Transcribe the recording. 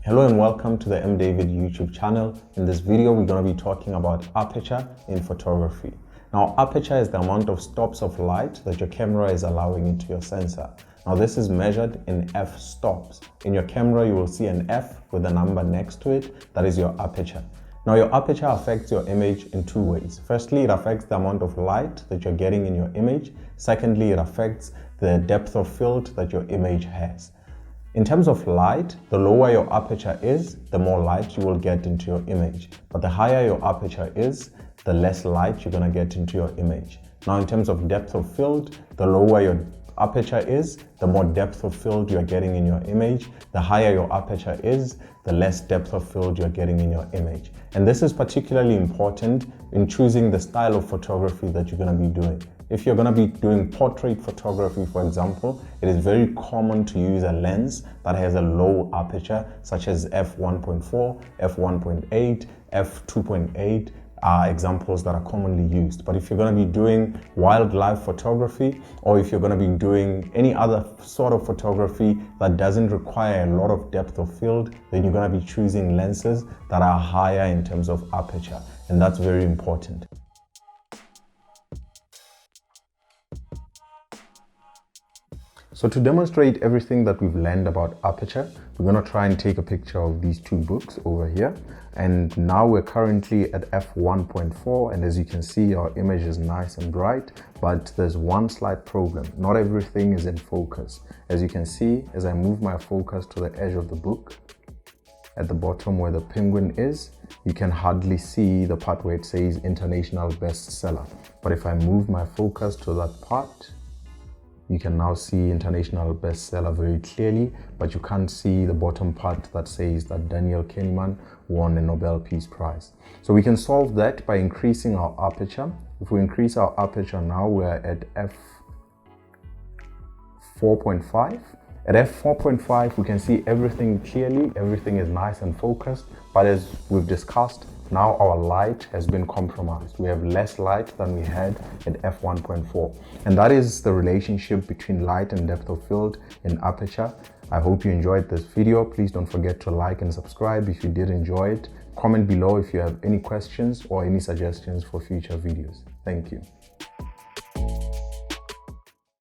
Hello and welcome to the M. David YouTube channel. In this video, we're going to be talking about aperture in photography. Now, aperture is the amount of stops of light that your camera is allowing into your sensor. Now, this is measured in f stops. In your camera, you will see an f with a number next to it. That is your aperture. Now, your aperture affects your image in two ways. Firstly, it affects the amount of light that you're getting in your image. Secondly, it affects the depth of field that your image has. In terms of light, the lower your aperture is, the more light you will get into your image. But the higher your aperture is, the less light you're going to get into your image. Now, in terms of depth of field, the lower your aperture is, the more depth of field you're getting in your image. The higher your aperture is, the less depth of field you're getting in your image. And this is particularly important in choosing the style of photography that you're going to be doing. If you're going to be doing portrait photography, for example, it is very common to use a lens that has a low aperture, such as f1.4, f1.8, f2.8 are examples that are commonly used. But if you're going to be doing wildlife photography, or if you're going to be doing any other sort of photography that doesn't require a lot of depth of field, then you're going to be choosing lenses that are higher in terms of aperture. And that's very important. So to demonstrate everything that we've learned about aperture, we're going to try and take a picture of these two books over here. And now we're currently at f1.4, and as you can see, our image is nice and bright, but there's one slight problem. Not everything is in focus. As you can see, as I move my focus to the edge of the book, at the bottom where the penguin is, you can hardly see the part where it says international bestseller. But if I move my focus to that part, you can now see international bestseller very clearly, but you can't see the bottom part that says that Daniel Kahneman won a Nobel Peace Prize. So we can solve that by increasing our aperture. If we increase our aperture now, we're at f4.5. At f4.5, we can see everything clearly, everything is nice and focused, but as we've discussed, now our light has been compromised. We have less light than we had at f1.4. And that is the relationship between light and depth of field in aperture. I hope you enjoyed this video. Please don't forget to like and subscribe if you did enjoy it. Comment below if you have any questions or any suggestions for future videos. Thank you.